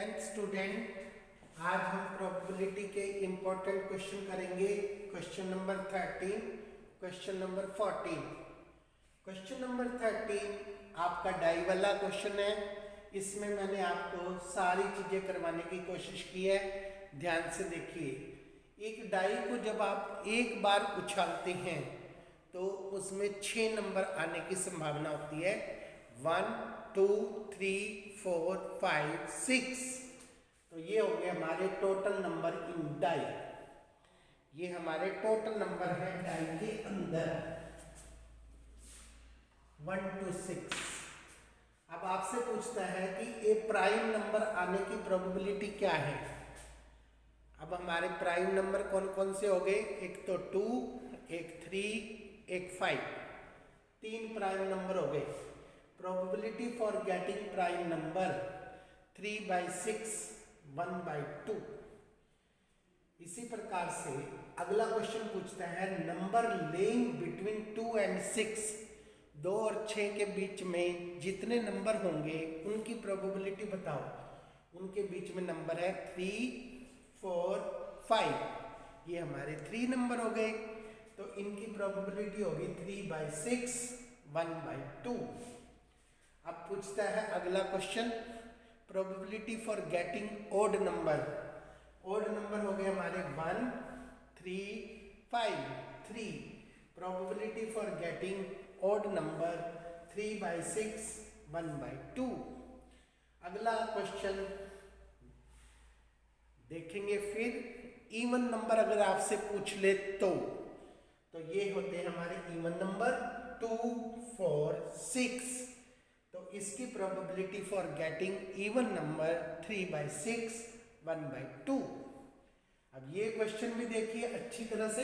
Tenth student, आज हम probability के इम्पोर्टेंट क्वेश्चन करेंगे। Question number 13, question number 14। Question number 13 आपका डाई वाला क्वेश्चन है। इसमें मैंने आपको सारी चीजें करवाने की कोशिश की है, ध्यान से देखिए। एक डाई को जब आप एक बार उछालते हैं तो उसमें 6 नंबर आने की संभावना होती है। 1 2 3 4 5 6। तो ये हो गए हमारे टोटल नंबर इन डाई। ये हमारे टोटल नंबर है डाई के अंदर 1 to 6। अब आपसे पूछता है कि ए प्राइम नंबर आने की प्रोबेबिलिटी क्या है। अब हमारे प्राइम नंबर कौन कौन से हो गए? एक तो 2, एक 3, एक 5। 3 प्राइम नंबर हो गए। Probability for getting prime number 3/6, 1/2। इसी प्रकार से अगला क्वेश्चन पूछता है नंबर लेइंग बिटवीन 2 and 6। 2 और 6 के बीच में जितने नंबर होंगे उनकी प्रोबेबिलिटी बताओ। उनके बीच में नंबर है 3 4 5। ये हमारे 3 नंबर हो गए, तो इनकी प्रोबेबिलिटी होगी 3/6, 1/2। अब पूछता है अगला question probability for getting odd number. Odd number हो गए हमारे 1 3 5 3। Probability for getting odd number 3/6, 1/2। अगला क्वेश्चन देखेंगे। फिर इवन नंबर अगर आपसे पूछ ले तो ये होते हैं हमारे इवन नंबर 2 4 6। तो इसकी probability for getting even number 3/6, 1/2। अब ये क्वेश्चन भी देखिए अच्छी तरह से।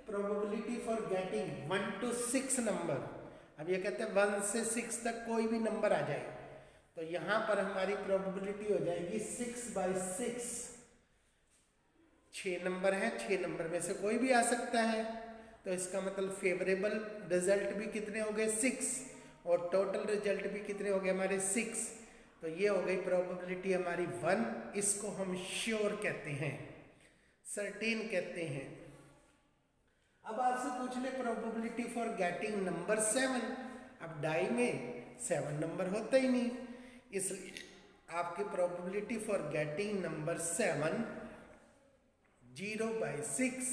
Probability for getting 1 to 6 number. अब ये कहते हैं 1 से 6 तक कोई भी नंबर आ जाए, तो यहां पर हमारी प्रोबेबिलिटी हो जाएगी 6/6। 6 नंबर है, 6 नंबर में से कोई भी आ सकता है, तो इसका मतलब फेवरेबल रिजल्ट भी कितने हो गए? 6। और टोटल रिजल्ट भी कितने हो गए हमारे? 6। तो ये हो गई प्रोबेबिलिटी हमारी 1। इसको हम श्योर कहते हैं, सर्टेन कहते हैं। अब आपसे पूछ ले प्रोबेबिलिटी फॉर गेटिंग नंबर 7। अब डाई में 7 नंबर होता ही नहीं, इसलिए आपकी probability for getting number 7 0/6।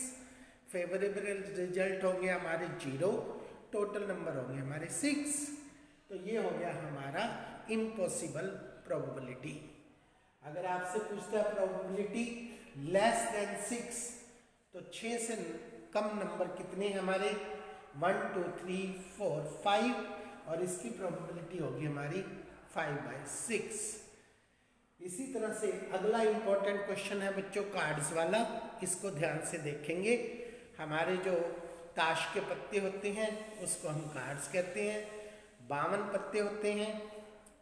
Favourable result होंगे हमारे 0, टोटल नंबर होंगे हमारे 6। तो ये हो गया हमारा इम्पॉसिबल प्रोबेबिलिटी। अगर आपसे पूछता है प्रोबेबिलिटी लेस देन 6, तो 6 से कम नंबर कितने हैं हमारे? 1 2 3 4 5। और इसकी प्रोबेबिलिटी होगी हमारी 5/6। इसी तरह से अगला इंपॉर्टेंट क्वेश्चन है बच्चों कार्ड्स वाला। इसको ध्यान से देखेंगे। हमारे जो ताश के पत्ते होते हैं उसको हम कार्ड्स कहते हैं। 52 पत्ते होते हैं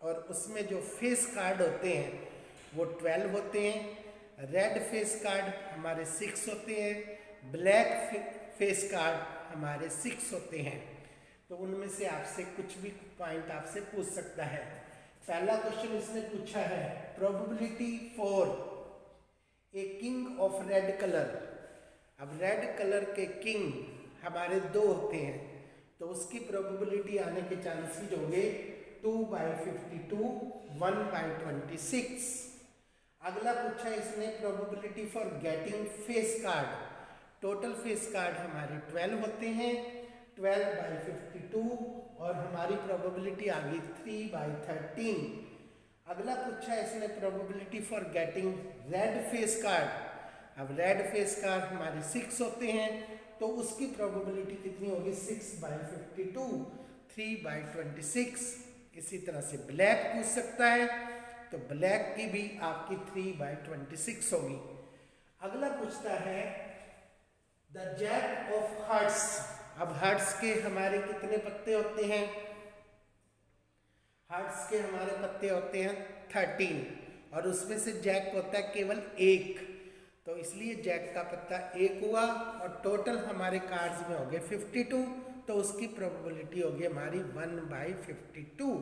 और उसमें जो फेस कार्ड होते हैं वो 12 होते हैं। रेड फेस कार्ड हमारे 6 होते हैं। ब्लैक फेस कार्ड हमारे 6 होते हैं। तो उनमें से आपसे कुछ भी पॉइंट आपसे पूछ सकता है। पहला क्वेश्चन इसने पूछा है probability for a king of red colour. अब रेड कलर के किंग हमारे 2 होते हैं, तो उसकी प्रोबेबिलिटी आने के चांसेस होंगे 2/52, 1/26। अगला पूछा इसने probability for getting face card. Total face card हमारे 12 होते हैं, 12/52। और हमारी प्रोबेबिलिटी आ गई 3/13। अगला पूछा इसने probability for getting red face card. अब रेड फेस कार्ड हमारे 6 होते हैं, तो उसकी प्रोबेबिलिटी कितनी होगी? 6/52, 3/26। इसी तरह से ब्लैक पूछ सकता है, तो ब्लैक की भी आपकी 3/26 होगी। अगला पूछता है द जैक ऑफ हार्ट्स। अब हार्ट्स के हमारे कितने पत्ते होते हैं? हार्ट्स के हमारे पत्ते होते हैं 13, और उसमें से जैक होता है केवल 1, तो इसलिए जैक का पत्ता 1 हुआ। और टोटल हमारे कार्ड्स में हो गए 52, तो उसकी प्रोबेबिलिटी होगी हमारी 1/52।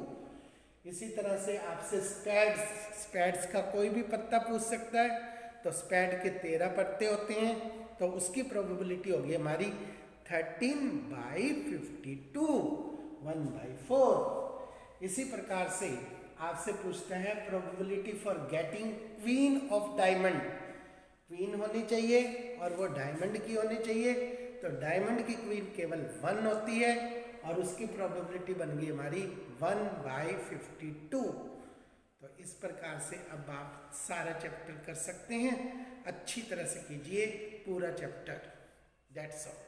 इसी तरह से आपसे स्पैड्स का कोई भी पत्ता पूछ सकता है। तो स्पैड के 13 पत्ते होते हैं, तो उसकी प्रोबेबिलिटी होगी हमारी 13/52, 1/4। इसी प्रकार से आपसे पूछते हैं probability for getting queen of diamond. Queen होनी चाहिए और वो डायमंड की होनी चाहिए। तो डायमंड की क्वीन केवल 1 होती है और उसकी प्रोबेबिलिटी बन गई हमारी 1/52। तो इस प्रकार से अब आप सारा चैप्टर कर सकते हैं। अच्छी तरह से कीजिए पूरा चैप्टर। That's all.